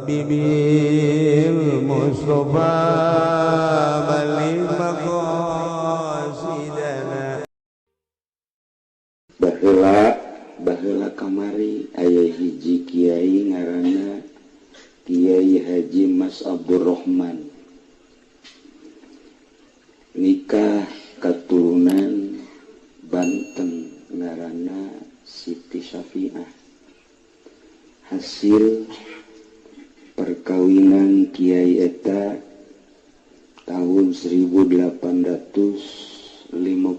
bibil Mustafa balik maqasidana. Baheula kamari aya hiji kiai ngaranna Kiai Haji Mas Abdurrahman nikah katurunan Banten ngaranna Siti Syafi'ah. Hasil perkawinan kiai eta tahun 1850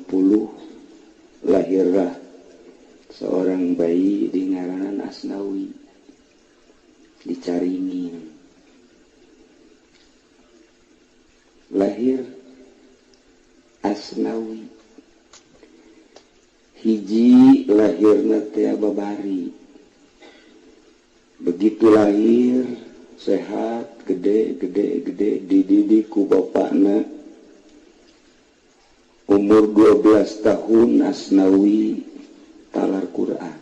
lahirlah seorang bayi di ngaranan Asnawi di Caringin. Lahir Asnawi hiji lahirna teh babari. Begitu lahir sehat gede dididik ku bapakna. Umur 12 tahun Asnawi talar Quran.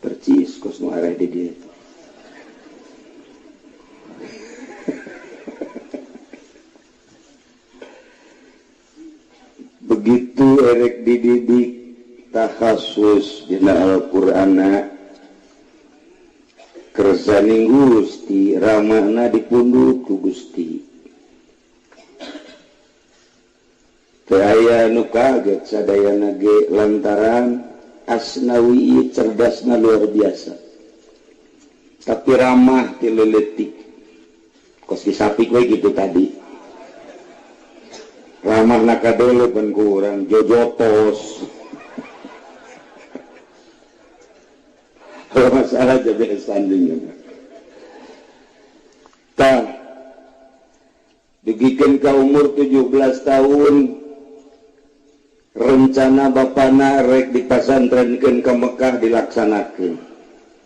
Percis kos nu arah di dia. Begitu erek dididik takhasus dina Al-Qur'ana kersaning Gusti ramana dipundhut ku Gusti. Teu aya nu kaget sadayana ge lantaran Asnawi cerdasna luar biasa. Tapi ramah ti leuletik. Kos disapik we gitu tadi. Ramah nakadele pan kurang jojotos. Kalau masalah jadi standingnya. Tah digikeun ka umur 17 tahun rencana bapana rek dipasantrenkeun ka Mekah dilaksanakeun.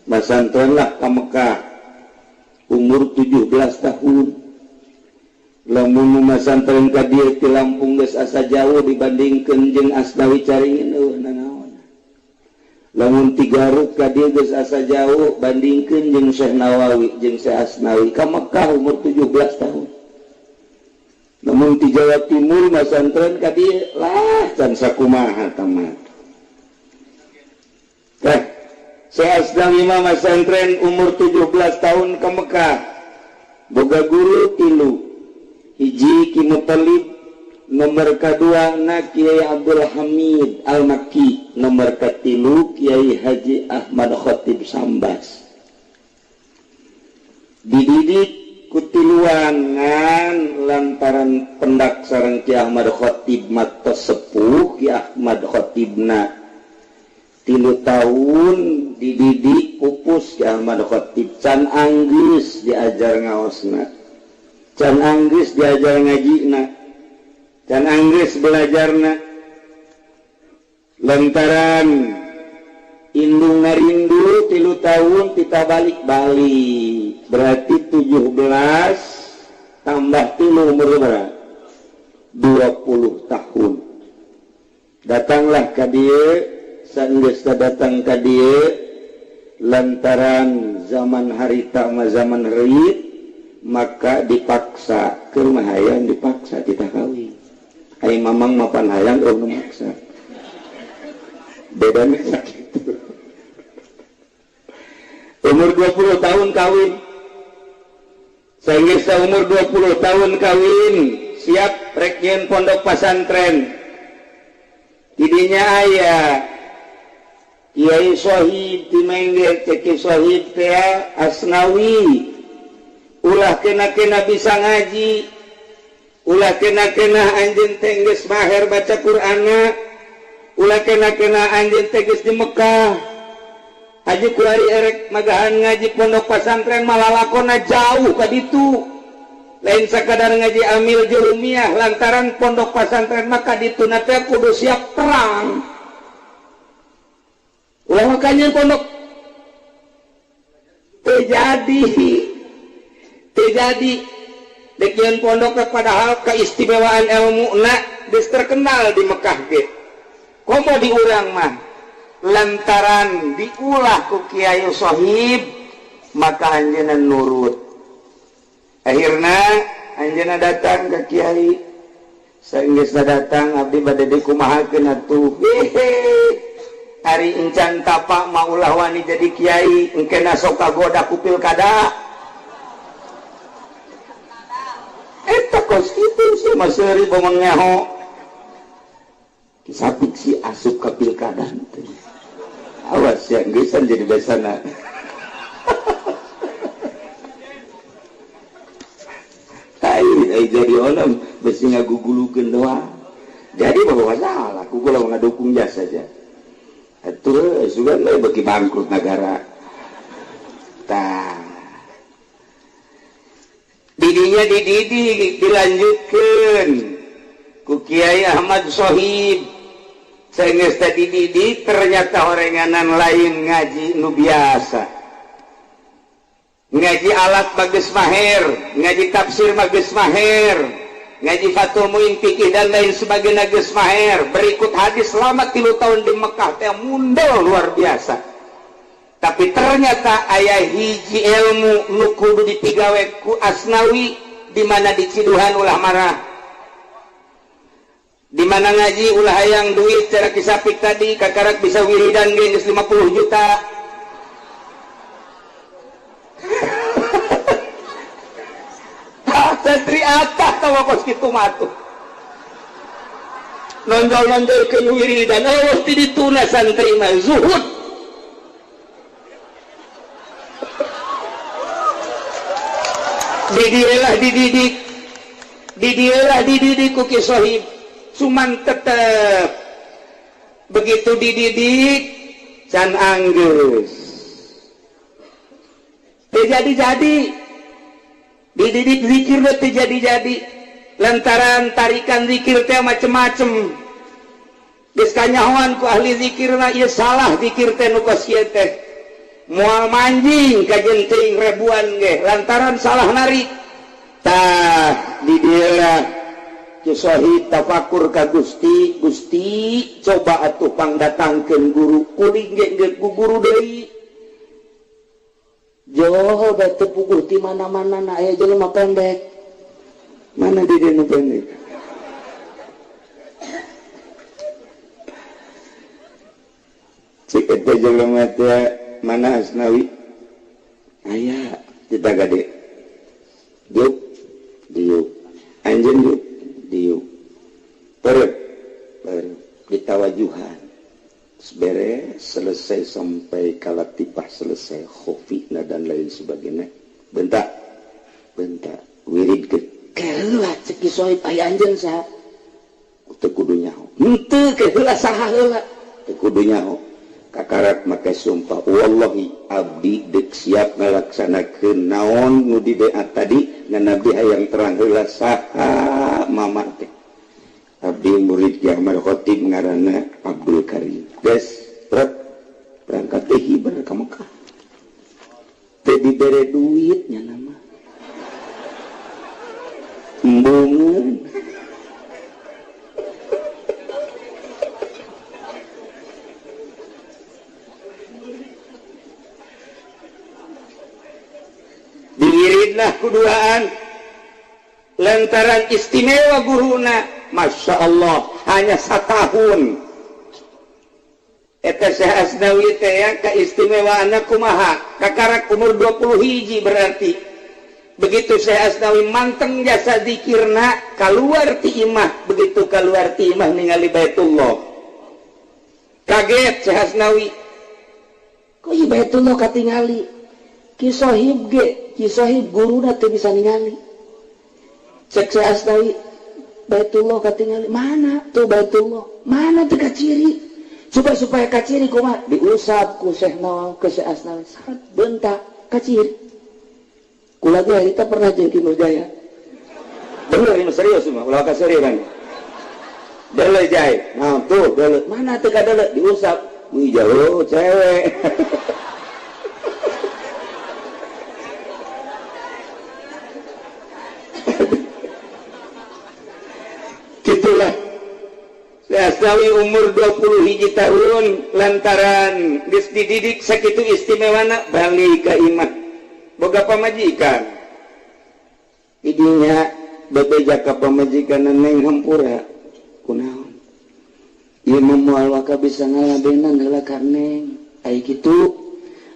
Pasantrenlah ka Mekah umur 17 tahun. Lamun masantren ka dieu ti Lampung geus asa jauh dibandingkeun jeung Asnawi Caringin nanaon. Lamun ti Garut ka dieu geus asa jauh bandingkeun jeung Syekh Nawawi jeung Syekh Asnawi ka Mekah umur 17 tahun. Namun di Jawa Timur masantren ka dieu lah can sakumaha tamat. Tah, Syekh Asnawi mah masantren umur 17 tahun ka Mekah. Boga guru 3. Hiji Ki Mutalib, nomor kedua na Kiai Abdul Hamid Al-Makki, nomor ketilu Kiai Haji Ahmad Khatib Sambas. Dididik kutiluangan lantaran pendak sareng Ki Ahmad Khatib matos sepuh. Ki Ahmad Khatibna 3 tahun dididik pupus Ki Ahmad Khatib. Can Anggris diajar ngaosna, can Anggris diajar ngajina, can Anggris belajarna. Lantaran indung ngarindu 3 tahun kita balik-balik, berarti 17 tambah 3 umur berapa? 20 tahun. Datanglah ka dieu, saenggeus datang ka dieu lantaran zaman harita mah zaman reuit, maka dipaksa ke rumah hayang, dipaksa kita kawin. Ai mamang mapan hayang urang memaksa. Bedanya sakitu. Umur 20 tahun kawin. Saenggeus umur 20 tahun kawin, siap rek nyeun pondok pasantren. Tidinya aya Kiai Sohib ti Mengger, Kiai Sohib teh Asnawi. Ulah kena-kena bisa ngaji, ulah kena-kena anjeun teh geus maher baca Qur'anna, ulah kena-kena anjeun teh geus di Mekah. Haji kuari erek magahan ngaji pondok pasantren malah lakona jauh ka ditu. Lain sakadar ngaji amil jurumiyah lantaran pondok pasantren maka ditu na teh kudu siap perang. Ulah makanya pondok terjadi dekian pondok padahal keistimewaan ilmu geus terkenal di Mekah ge. Komo diurang mah lantaran diulah ku Kiai Sohib maka anjeunna nurut. Akhirna anjeunna datang ke kiai. Saenggeusna datang abdi bade dikumahakeun atuh. Ari encan tapak maulah wani jadi kiai, engkena sok kagoda ku pilkada. Eta kos kitu si Maseri bomong nyaho. Kisapik si asup ke pilkada teh. Awas ya geusan jadi besana. Ai jadi orang besi ngagugulukeun doang. Jadi bawa masalah, ku kalau ngadukung jasa saja. Atuh sugan we bagi bangkrut negara. Tah. Didinya dilanjutkeun ku Kiai Ahmad Sohib. Saenggeus tadi didik ternyata orenganan lain ngaji nu biasa. Ngaji alat bagus maher, ngaji tafsir bagus maher. Ngaji Fathul Muin fikih dan lain sebagainya geus maher. Berikut hadis selama 3 tahun di Mekah teh mundal luar biasa. Tapi ternyata aya hiji ilmu nu kudu dipigawe ku Asnawi di mana di Ciduhan ulah marah. Di mana ngaji ulah hayang duit cara kisapik tadi kakarak bisa wiridan ge geus 50 juta. Santri atah tawa kos kitu matuh. Nonjol-nonjol ke wiridan awas ti dituna santri mah zuhud. Dididik ku Ki Sohib. Cuman tetep begitu dididik can anggeus. Teu jadi-jadi. Dididik zikir teh jadi-jadi lantaran tarikan zikir teh macem-macem. Geus kanyahoan ku ahli zikirna ieu salah zikir teh nu kos ieu teh. Moal manjing ka jenting ribuan ge lantaran salah narik. Tah di dieu Ki Sohib tafakur ka Gusti, Gusti coba atuh pangdatangkeun guru kuring ge ku guru deui. Jauh batu pukul di mana-mana na aya jelema pendek. Mana di dieu pendek? Cik eta jelema teh mana Asnawi? Aya kita gade. Diuk, diuk. Anjeun diuk, diuk. Perep, ditawajuhan. Beres selesai sampai kalatipah selesai khofina dan lain sebagainya bentak wirid ke keheula cek Ki Sohib aya anjeun saha teu kudu nyaho henteu keheula saha heula teu kudu nyaho kakarak make sumpah wallahi abdi deuk siap ngalaksanakeun naon nu di doa tadi ngan abdi hayang terang heula saha mama teh. Abdi murid Ki Ahmad Khotib ngaranna Abdul Karim. Des, berangkat teh hibar ka Mekah. Teh dibere duitnya nama. Embungeun. Diwiridlah kuduaan lantaran istimewa guruna. Masya Allah hanya 1 tahun eta Syekh Asnawi teh ya keistimewaanna kumaha kakarak umur 20 hiji berarti begitu Syekh Asnawi manteng jasa zikirna kaluar ti imah begitu kaluar ti imah ningali Baitullah kaget Syekh Asnawi kok ieu Baitullah katingali Ki Sohib ge Ki Sohib guruna teu bisa ningali cek Syekh Asnawi Baitullah katingali mana tuh Baitullah mana teu kaciri coba supaya kaciri kumaha diusap ku Syekh Nawawi ke Syekh Asnawi sarat bentak kaciri kula ge harita pernah jeung Ki Nurjaya bener ini serius mah ulah kaseriusan deuleu jai nah tuh deuleu mana teu kadeuleu diusap wih jauh cewek gitulah Asnawi umur 20 hiji tahun lantaran geus dididik sakitu istimewana balik ka imah boga pamajikan idinya bebeja ka pamajikan neng hampura kunaon ieu moal waka bisa ngaladenan heula karneng ai kitu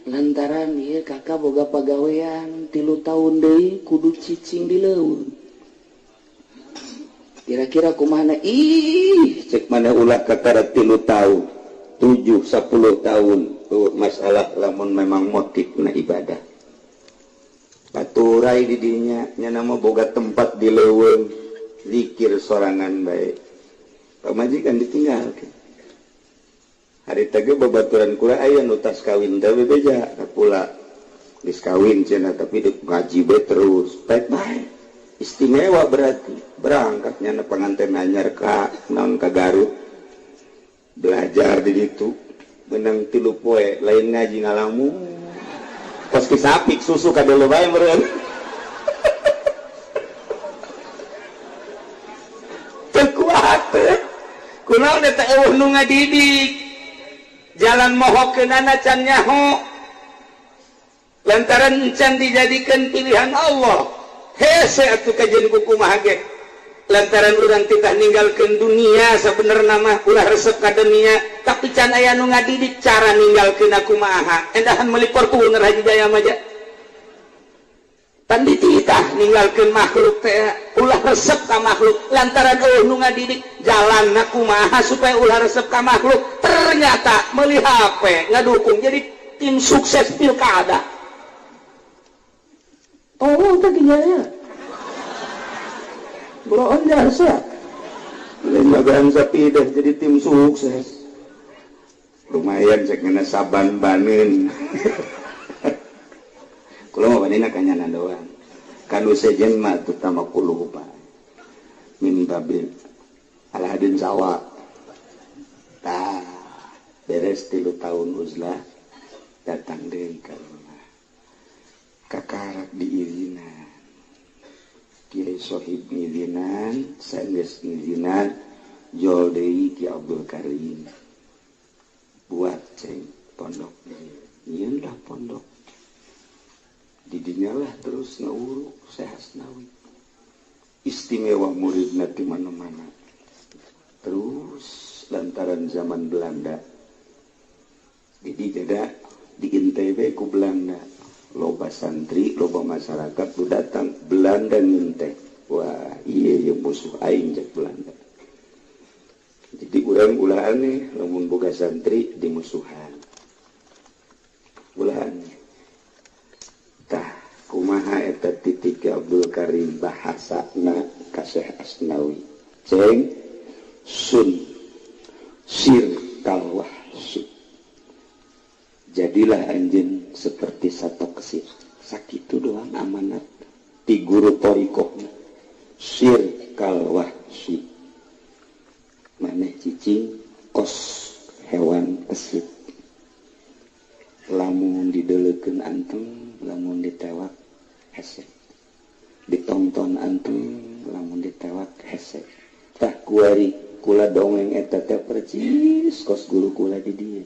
lantaran ieu kakak boga pagawean 3 tahun deui kudu cicing di leuweung kira-kira kumaha cek mana ulah kakara 3 tahun 7-10 tahun tuh masalah lamun memang motifna ibadah baturai di dinya nya nama boga tempat di leuweung zikir sorangan bae pamajikan ditinggalkeun hari teh babaturan kula aya nu tas kawin teh bebeja pula geus kawin cenah tapi deuk ngaji bae terus baik-baik istimewa berarti berangkatnya pengantin anyar ka naon ka Garut belajar di ditu benang 3 poe lain ngaji ngalamu pas kisapik susu ka delu bae meureun teu kuat kunaon eta eueuh nu ngadidik jalan mohokeunana can nyaho lantaran can dijadikeun pilihan Allah hese atuh kajian kumaha ge lantaran urang titah ninggalkeun dunia sabenerna mah ulah resep ka dunia tapi can aya nu ngadidik cara ninggalkeun kumaha endahan meuli portuner Haji Jaya mah pan dititah ninggalkeun makhluk teh ulah resep ka makhluk lantaran nu ngadidik jalanna kumaha supaya ulah resep ka makhluk ternyata meuli HP ngadukung jadi tim sukses pilkada oh tadi ya Buroon jasa lain bagan sapidah jadi tim sukses lumayan cek ngena saban banin kula mah banina kanyanan doang kanu sejen mah tutama puluh pa min babil alhadin sawa tah beres 3 tahun uzlah datang deui ka rumah kakarak diirinan Kiai Sohib ngizinan, sanggeus ngizinan, jol deui Ki Abdul Karim. Buat ceng pondok nyieun lah pondok. Didinya lah terus nguruk Syekh Asnawi. Istimewa muridna di mana-mana. Terus lantaran zaman Belanda. Jadi jada di NTB ku Belanda. Loba santri, loba masyarakat tu datang Belanda nginteh. Wah, iya musuh aing cek Belanda. Jadi urang ulah aneh, lamun boga santri di musuhan. Ulah aneh. Tah, kumaha eta titik Abdul Karim bahasana ka Syekh Asnawi. Ceng sun sir kalwahsi. Jadilah anjeun seperti satok kesir. Sakitu doang amanat ti guru torikohna. Sir kalwahsi. Maneh cicing kos hewan kesit. Lamun dideleukeun antum, lamun ditewak hese. Ditonton antum, lamun ditewak hese. Tah kuari kula dongeng eta teh percis kos guru kula di dieu.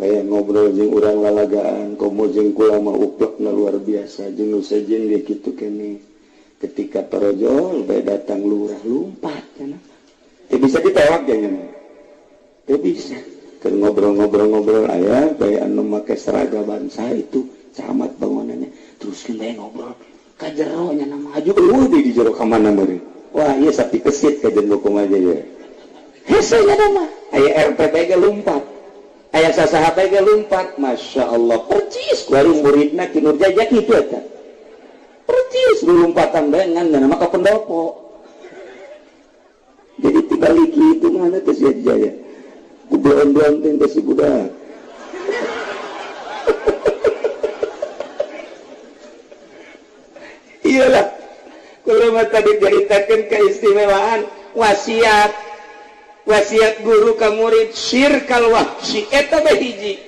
Kayak ngobrol jeung urang lalagaan, komo jeung kula mah uplekna luar biasa, jeung nu sejen ge kitu kene. Ketika parojol bae datang lurah lumpat cenah. Teu bisa ditewak nya. Teu bisa. Keur ngobrol-ngobrol aya bae anu make seragaman saha itu camat bangunannya. Terus bae ngobrol ka jero nya nama aju eueuh di jero ka mana meureun. Wah, ieu sapi kesit ka jeung kumaha aja. Hese nya mah aya RPP ge lumpat. Ayah sasahat ge lumpat, masya Allah, percis kuari muridna kinur jajak itu eta. Percis lumpatan dengan nama ka pendopo. Jadi tibalik itu mana teh sia jaya. Kubuan-buan teh si budak. Iyalah. Kalau mah tadi ceritakeun keistimewaan wasiat guru ka murid sirkal wahsi eta bae hiji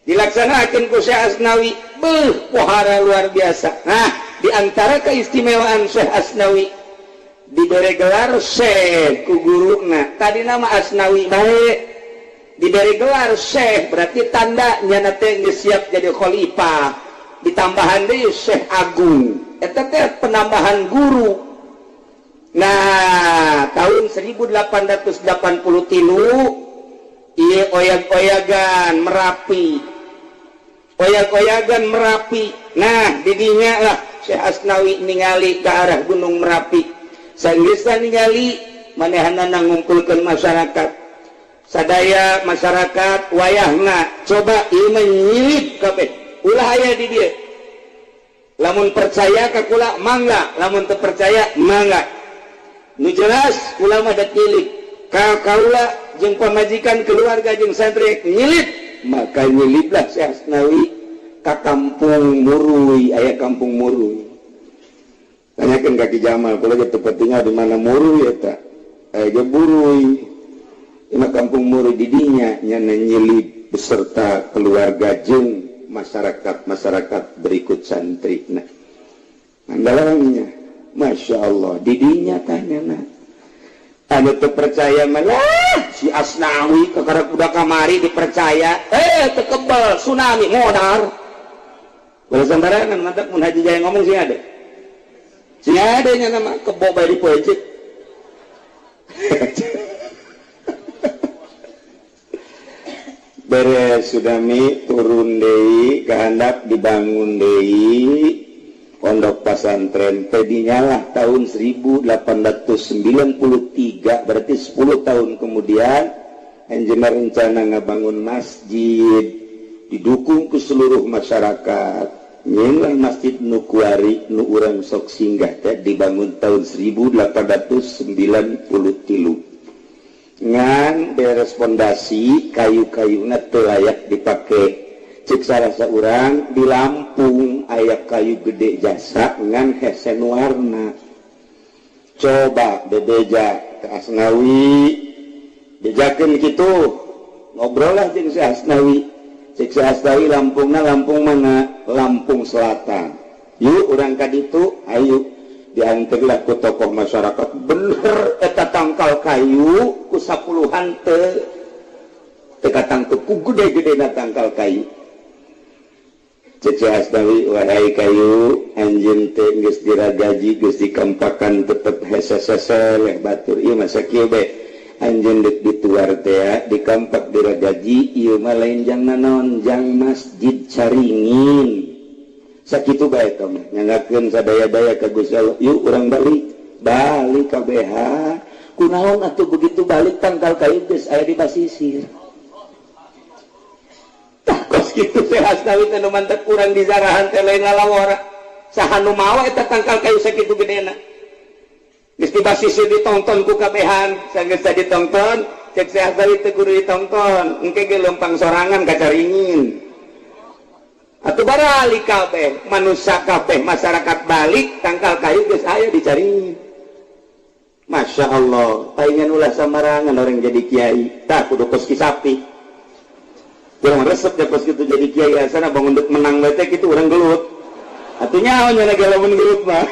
dilaksanakeun ku Syekh Asnawi pohara luar biasa. Nah, di antara keistimewaan Syekh Asnawi diberi gelar Syekh ku guruna. Tadi nama Asnawi bae diberi gelar Syekh berarti tanda nyana teh geus siap jadi khalifah. ditambahan deui Syekh Agung eta teh penambahan guru. Nah tahun 1883 ieu oyag-oyagan Merapi. Nah didinya lah Syekh Asnawi ningali ke arah Gunung Merapi. Sanggeusna ningali manehna ngumpulkeun masyarakat. Sadaya masyarakat wayahna coba ieu menyilip kabeh. Ulah aya di dieu. Lamun percaya ka kula mangga, lamun teu percaya mangga. Nu jelas ulama da nyilip. Ka kaula jeung pamajikan keluarga jeung santri nyilip, maka nyiliplah Syekh Asnawi ka Kampung Muruy, aya Kampung Muruy. Tanyakeun ka Ki Jamal, kula ge teu tinggal di mana Muruy eta. Aya ge Buruy. Ima Kampung Muruy di dinya nya nyilip beserta keluarga jeung masyarakat berikut santri. Nah, andalangnya, masya Allah, didinya tanya, anu terpercaya malah si Asnawi kekara kuda kamari dipercaya, tekebal tsunami modar. Kalau sembarangan mantap mun Haji Jaya ngomong sih ada nya nama kebo bae di pojok. Beres Sudami turun deui kehendak dibangun deui pondok pesantren tadinya lah tahun 1893 berarti 10 tahun kemudian anjeunna rencana ngabangun masjid didukung ke seluruh masyarakat nyeun lah masjid nu kuari nu urang sok singgah teh dibangun tahun 1893 ngan beres pondasi kayu-kayuna teu layak dipake cek sarasa urang di Lampung aya kayu gede jasa ngan hesen warna coba bebeja ke Asnawi bejakeun kitu ngobrol lah jeung si Asnawi cek si Asnawi Lampungna Lampung mana Lampung Selatan yuk urang ka ditu ayo diantarlah ku tokoh masyarakat bener eta tangkal kayu ku 10-an teka tangkal ku gede-gede na tangkal kayu Cece Asnawi wahai kayu anjeun teh geus diragaji geus dikempakan tetep hese-hese leh batur ieu masa kieu bae anjeun deuk dituar teh dikampak diragaji ieu mah lain jang naon jang masjid Caringin sakitu bae eta mah nyangakeun sadaya-daya ka Gusti Allah yuk urang balik kabeh kunaon atuh begitu balik tangkal kayu geus aya di basisir tah kos kitu teh Asnawi teh nu mantep urang di zarahan teh lain lalawara saha nu mawa eta tangkal kayu sakitu gedena geus di basisir ditonton ku kabehan sanggeus ditonton cek si Asnawi teh kudu ditonton engke ge leumpang sorangan ka Caringin atuh barali kabeh manusia kabeh masyarakat balik tangkal kayu geus aya dicari. Masya Allah paingan ulah samarangan orang jadi kiai tah kudu kos kisapi jangan resep ya kos kitu jadi kiai asana bangun dek menang bae teh kitu urang gelut atuh nyaho nya lagi lamun gelut mah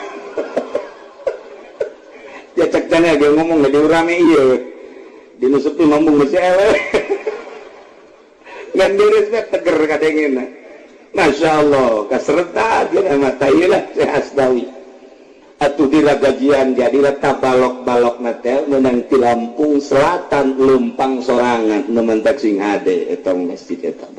ya cek cenah ge ngomong di urame ieu dinusupi mambung geus eleh ngan diris teh teger kadengena. Masya Allah kaserta aja mata ilah Syekh Asnawi atuh diragajian jadilah tabalok-balok natel menang ti Lampung Selatan leumpang sorangan nementak sing ade eta masjid eta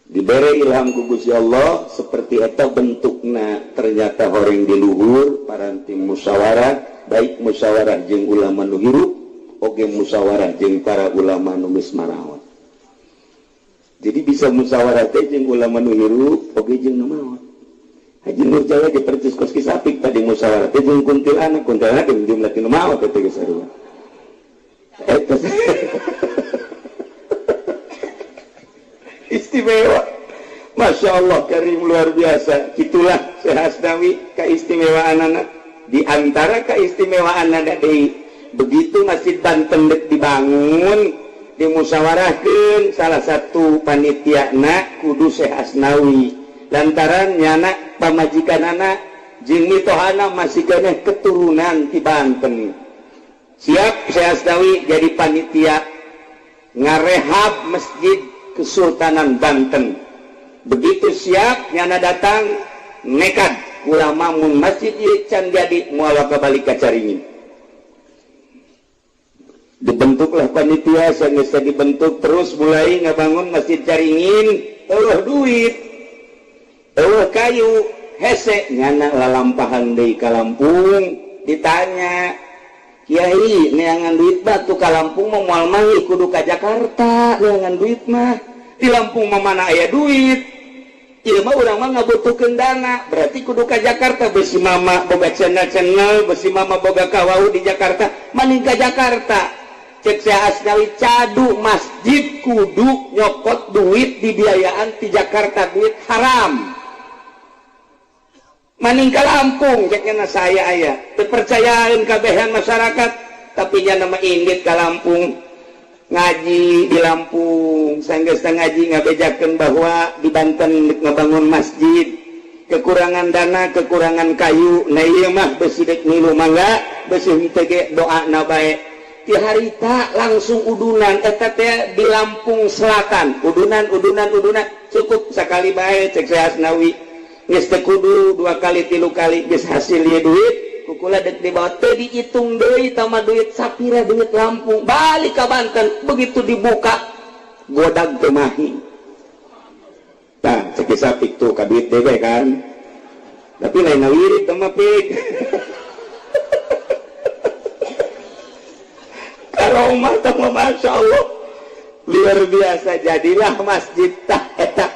dibere ilham ku Gusti Allah seperti eta bentukna ternyata horeng di luhur paranti musyawarah baik musyawarah jeung ulama nu hirup oge musyawarah jeung para ulama nu geus marawat. Jadi bisa musyawarah teh jeung ulama nu hirup oge jeung nu maot. Haji Nur Jaya ge percis kos kisapik tadi musyawarah teh jeung kuntilanak jeung jumlah nu maot teh geus sarua. Eta istimewa. Masya Allah karim luar biasa. Itulah Syekh Asnawi keistimewaanana. Di antara keistimewaanana deui begitu Masjid Banten dibangun dimusyawarahkeun salah satu panitiana kudu Syekh Asnawi lantaran nyana pamajikanana jeung mitohana masih keneh keturunan ti Banten siap Syekh Asnawi jadi panitia ngarehab Masjid Kesultanan Banten begitu siap nyana datang nekat ulama mun masjid ieu can jadi moal balik ka Caringin. Dibentuklah panitia geus dibentuk terus mulai ngabangun masjid Caringin, eueuh duit, eueuh kayu, hese nyana lalampahan deui ka Lampung. Ditanya, Kiai neangan duit batu ka Lampung mah moal manggih kudu ka Jakarta, neangan duit mah di Lampung mah mana aya duit. Ieu mah urang mah ngabutuhkeun dana, berarti kudu ka Jakarta. Besi mama boga channel, besi mama boga kawau di Jakarta, maning ka Jakarta. Cek saya Asnawi cadu masjid kudu nyokot duit dibiayaan di Jakarta, duit haram. Maning ka Lampung ceknya saya aya. Dipercayain kabehan masyarakat, tapi nya nama indit ka Lampung. Ngaji di Lampung, sanggeus ngaji ngabejakeun bahwa di Banten ngabangun masjid, kekurangan dana, kekurangan kayu, nah ieu mah besi dek nilu mangga, besi henteu ge doana bae. Ti harita langsung udunan eta teh di Lampung Selatan, udunan cukup sakali bae cek saya Asnawi. Geus teu kudu 2 kali 3 kali geus hasil ieu duit. Kukula dek dibawa teh dihitung deui tama duit sapira duit Lampung balik ke Banten begitu dibuka godag teu mahi. Tah cek sapik tuh ka duit dewe kan. Tapi lain wirid teh mah pik. Kalau mah teh masyaallah luar biasa jadilah masjid tah eta.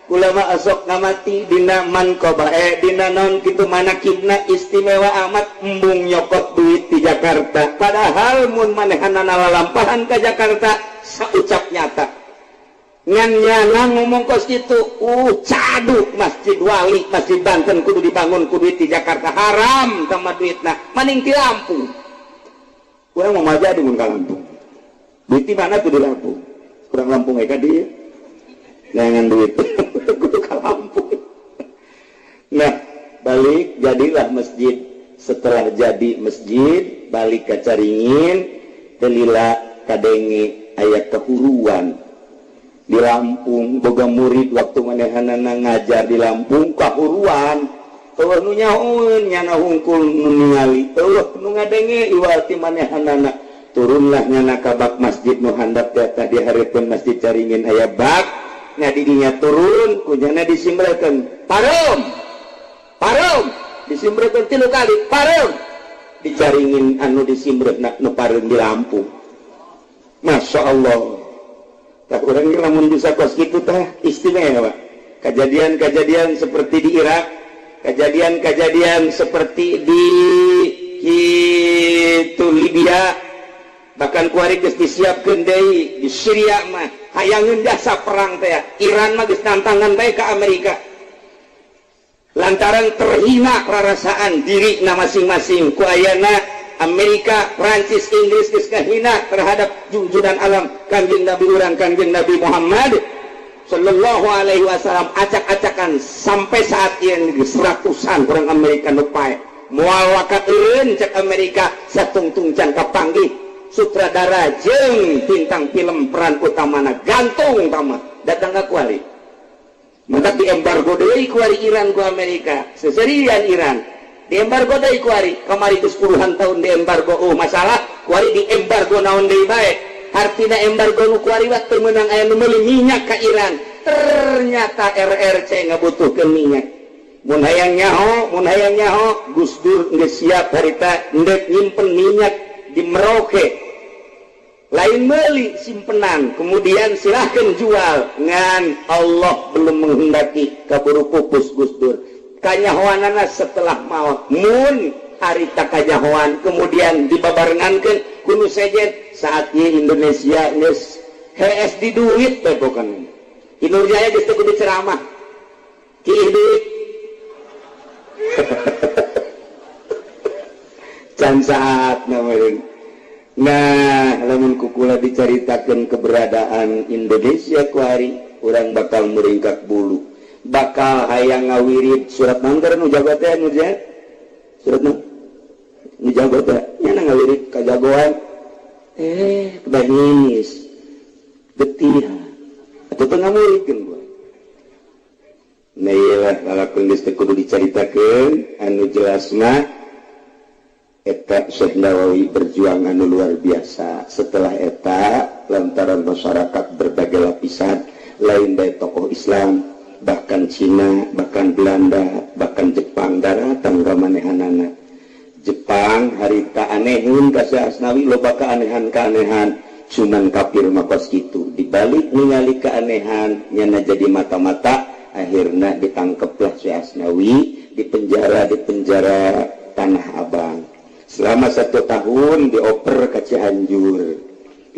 Ulama asok ngamati dina manqobah dina naon kitu manakibna istimewa amat embung nyokot duit di Jakarta, padahal mun manehanana lalampahan ka Jakarta saucap nyata ngan nyana ngomong kos kitu cadu masjid wali masjid Banten kudu dibangun ku duit di Jakarta haram sama duitna maning di Lampung. Urang mau maja di mun ka Lampung duit di mana tuh di Lampung kurang Lampung ka dieu jangan duit kudu ka Lampung. Nah balik jadilah masjid. Setelah jadi masjid balik ke Caringin telila kadenge aya kehuruan di Lampung boga murid waktu manehanana ngajar di Lampung kahuruan eueuh nu nyahoeun nyana hungkul nu ningali eueuh nu ngadenge iwal ti manehanana turunlah nyana ka bak masjid nu handap tadi hareupeun masjid Caringin aya bak ngadidinya turun kujana disimbrekeun parum disimbrekeun 3 kali parum di Caringin anu disimbrekna nu pareum di Lampung. Masya Allah tak urang lamun bisa kos kitu teh istimewa. Kejadian-kejadian seperti di Irak, kejadian-kejadian seperti di Libya, bahkan kuari geus disiapkeun deui di Syria mah hayangeun jasa perang teh. Iran mah geus tantangan bae ka Amerika. Lantaran terhina rarasaan diri na masing-masing ku ayana Amerika, Prancis, Inggris geus kahina terhadap junjungan alam Kanjeng Nabi urang Kanjeng Nabi Muhammad sallallahu alaihi wasallam acak-acakan sampai saat ieu geus ratusan orang Amerika nu pae moal wakat eureun cek Amerika satungtung can kapanggih sutradara jeung bintang film peran utamana gantung tama datang ka kuari maka di embargo deui kuari Iran ku Amerika seserian Iran di embargo deui kuari kamari geus puluhan tahun di embargo masalah kuari di embargo naon deui bae artina embargo nu kuari waktu meunang aya nu meuli minyak ka Iran ternyata RRC ngabutuhkeun minyak mun hayang nyaho Gus Dur geus siap harita endek nyimpen minyak di Merauke lain meuli simpenan kemudian silahkan jual ngan Allah belum menghendaki kaburu pupus Gus Dur kanyahoanana setelah maut mun harita kanyahoan kemudian dibabarengankeun kudu sejen saat ieu Indonesia geus hees di duit teh pokona Inur Jaya geus teu kudu ceramah ki duit can saat namanya. Nah, lamun kukula diceritakan keberadaan Indonesia kuari, orang bakal meringkak bulu, bakal hayang ngawirid surat manggar nu jago teh nu surat nu jago teh nya ngawirid kajagoan kebanis getih atau teu ngamuridkeun gua lalakun geus teu kudu dicaritakeun anu jelas mah eta Syekh Nawawi berjuang anu luar biasa. Setelah eta lantaran masyarakat berbagai lapisan lain dari tokoh Islam bahkan Cina, bahkan Belanda, bahkan Jepang datang ka manehanana. Jepang harita anehun ka Syekh Asnawi loba keanehan-keanehan cuman kafir makos kitu dibalik ningali keanehan nyana jadi mata-mata akhirnya ditangkeplah Syekh Asnawi di penjara Tanah Abang selama 1 tahun dioper ke Cianjur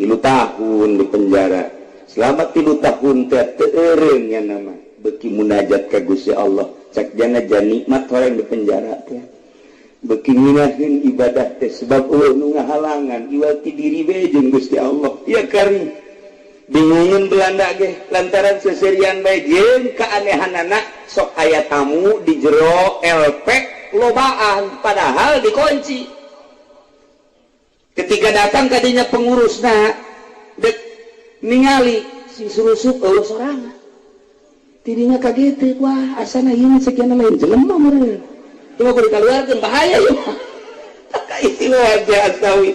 3 tahun di penjara selama 3 tahun teu eureun nya nama beuki munajat ka Gusti Allah cak jana nikmat orang di penjara teh beuki nginaheun ibadah teh sebab eueuh nu ngahalangan iwati diri we jeung Gusti Allah ya karim bingungun Belanda ge lantaran seserian bae jeung keanehanana sok aya tamu di jero LP lobaan padahal dikunci ketika datang kadinya pengurusna dek ningali si surusup eueuh sorangan tidinya kaget wah asana ieu sekian lain jelema meureun cuma kudu kaluarkeun bahaya ieu istilah Asnawi.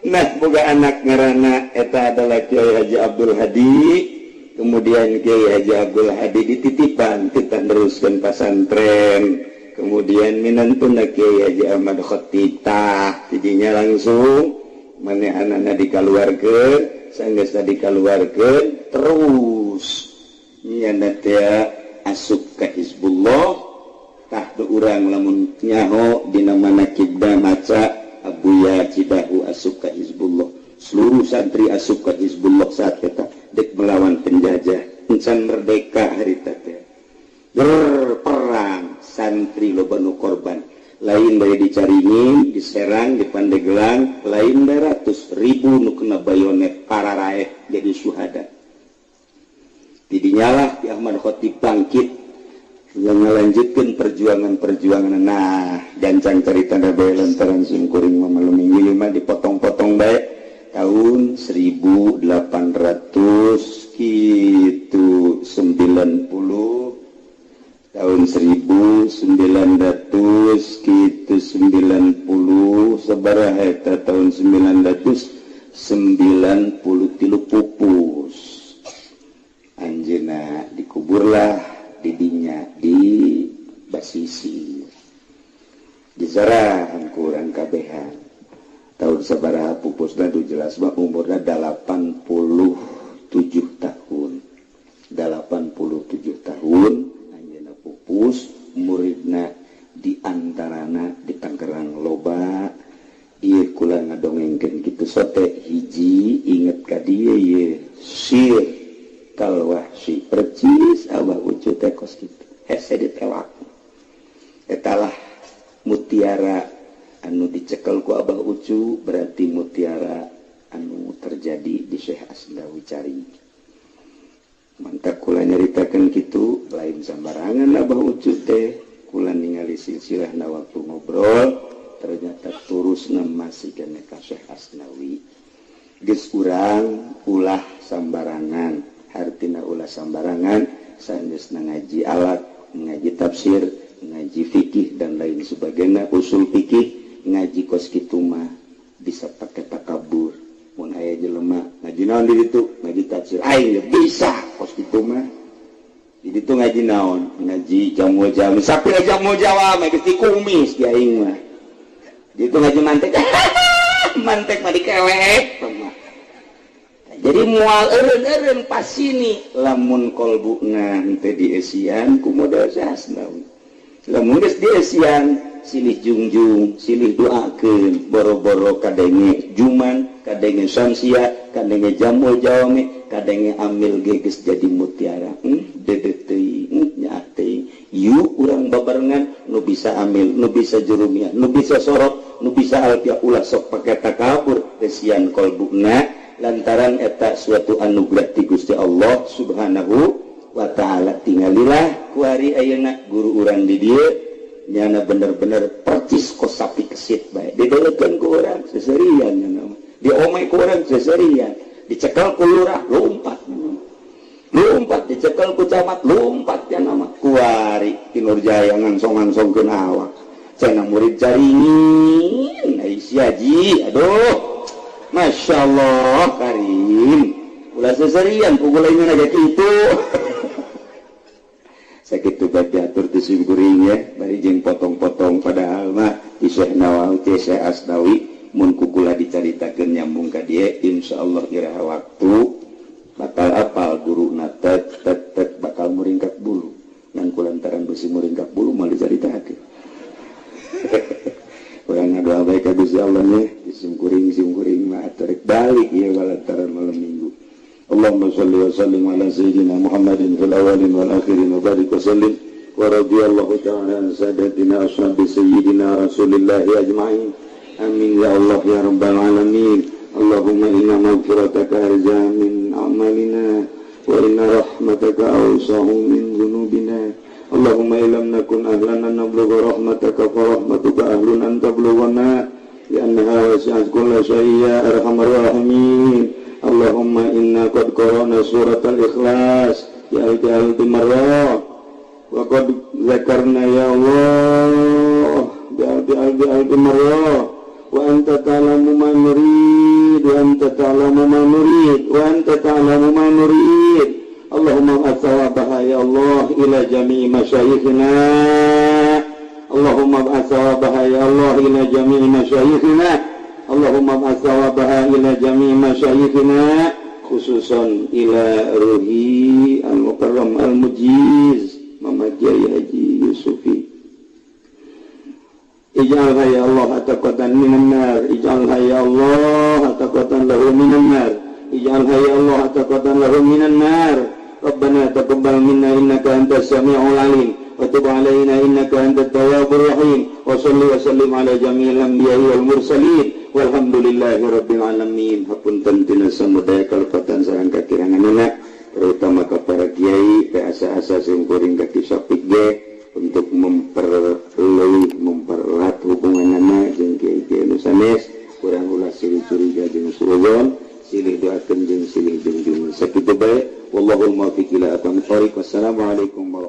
Nah boga anak ngaranna eta adalah Kiai Haji Abdul Hadi kemudian Kiai Haji Abdul Hadi dititipan kita teruskan pesantren kemudian minantuna Kiai Haji Ahmad Khatib tah tidinya langsung manehanana dikaluarkeun sanggeus dikaluarkeun terus nyana teh asup ka Hizbullah tah teu urang lamun nyaho dina manaqib maca Abuya Cidahu asup ka Hizbullah seluruh santri asup ka Hizbullah saat eta dek melawan penjajah encan merdeka harita teh berperang santri loba nu korban lain dari dicaringin diserang di Pandeglang lain dari ratus ribu nu kena bayonet para rakyat jadi syuhada tidinyalah Ki Ahmad Khatib bangkit yang melanjutkan perjuangan nah gancang cerita bae lantaran simkuring mamalumi lima dipotong-potong bae tahun 1800 gitu 90 tahun 1900 gitu 90 sabaraha eta tahun 993 pupus anjeunna dikuburlah didinya di Basisi di Zarahan kurang kabehan tahun sabaraha pupusna tu jelas mah umurna 87 tahun 87 tahun anjeunna pupus muridna di antarana di Tangerang loba ieu kula ngadongengkeun kitu sote hiji inget ka dieu ieu sir kalwah si percis Abah Ucu teh kos kitu hese ditewak etalah mutiara anu dicekel ku Abah Ucu berarti mutiara anu terjadi di Syekh Asnawi Cari mantap kula nyaritakeun kitu lain sambarangan Abah Ucu teh kula ningali silsilah na waktu ngobrol ternyata turusna masih kana ka Syekh Asnawi geus urang ulah sambarangan artina ulah sambarangan sanesna ngaji alat ngaji tafsir ngaji fikih dan lain sebagainya usul fikih ngaji kos kitu mah bisa pakai takabur mun aya jelema ngaji naon di ditu ngaji tafsir aing bisa kos kitu mah di ditu ngaji naon ngaji jamu jamu sapi jamu jawa mah geus dikumis di aing mah di ditu ngaji mantek mantek mah dikelek jadi mual eureun pas sini lamun kolbuna henteu diesian ku modal Asnawi lamun geus diesian silih jungjung silih doakeun boro-boro kadenge juman kadenge samsia kadenge jamul jawame kadenge amil ge geus jadi mutiara dedet teuing nya teuing yu urang babarengan nu bisa amil nu bisa jurumiyah nu bisa sorot nu bisa alfiah ulah sok pake takabur esian kolbuna lantaran eta suatu anugerah ti Gusti Allah Subhanahu wa taala tingalilah ku ari ayeuna guru urang di dieu nyana bener-bener percis kos sapi kesit bae dideukeun ku urang seserian nya diomay ku urang seserian dicekel ku lurah lompat dicekel ku camat lompat nya nama ku Januari di Nurjaya ngansong-ngansong ke awak cenah murid jaringin Aisyah aduh Masya Allah Karim ulah seserian pukulainya aja gitu sakit tuh diatur di simkuring ya bari jeung potong-potong padahal mah di Syekh Nawawi teh Syekh Asnawi mun kukula dicaritakeun nyambung ka dieu insyaallah iraha waktu bakal apal guruna tet bakal muringkak bulu yang kulantaran besi muringkak bulu mal dicaritakeun urang ngadoa bae ka Gusti Allah nya simkuring mah tarik balik ieu lantaran malam minggu Allahumma shalli wa sallim ala sayyidina Muhammadin fil awwalin wal akhirin wa barik wa sallim wa radiyallahu ta'ala an sadatina ashabi sayyidina Rasulillah ajma'in amin ya Allah ya rabbal alamin Allahumma inna maghfirataka arja min amalina wa inna rahmataka awsa'u min dhunubina Allahumma ilam nakun ahlan an nablugha rahmataka fa rahmatuka ahlun an tablughana li'annaha wasi'at kulla syai'in ya arhamar rahimin Allahumma inna qad qara'na surat al-ikhlas ya al-alfi marrah wa qad zakarna ya Allah bi-alfi marrah wa anta ta'lamu ma nurid wa anta ta'lamu ma nurid wa anta ta'lamu ma nurid Allahumma athawabaha ya Allah ila jami'i masyayikhina Allahumma athawabaha ya Allah ila jami'i masyayikhina Allahumma ba'athawabaha ila jami'i masyayikhina khususan ila ruhi al-mukarram al-mujiz Muhammad Kiai Haji Yusufi ij'alha ya Allah ataqatan minan nar ij'alha ya Allah ataqatan lahu minan nar ij'alha ya Allah ataqatan lahu minan nar Rabbana taqabbal minna innaka antas sami'ul alim wa tub 'alaina innaka antat tawwabur rahim wa shalli wa sallim ala jami'il anbiya'i wal mursalin walhamdulillahi rabbil alamin hapunten tina samudaya kalepatan sareng kakiranganna terutama ka para kiai ka asa-asa simkuring kaki sapik ge untuk mempererat hubunganna jeung kiai-kiai nu sanes kurang ulah silih curiga jeung suudzon silih doakeun jeung silih junjungan sakitu bae wallahul muwaffiq ila aqwamit thoriq wassalamu alaikum warahmatullahi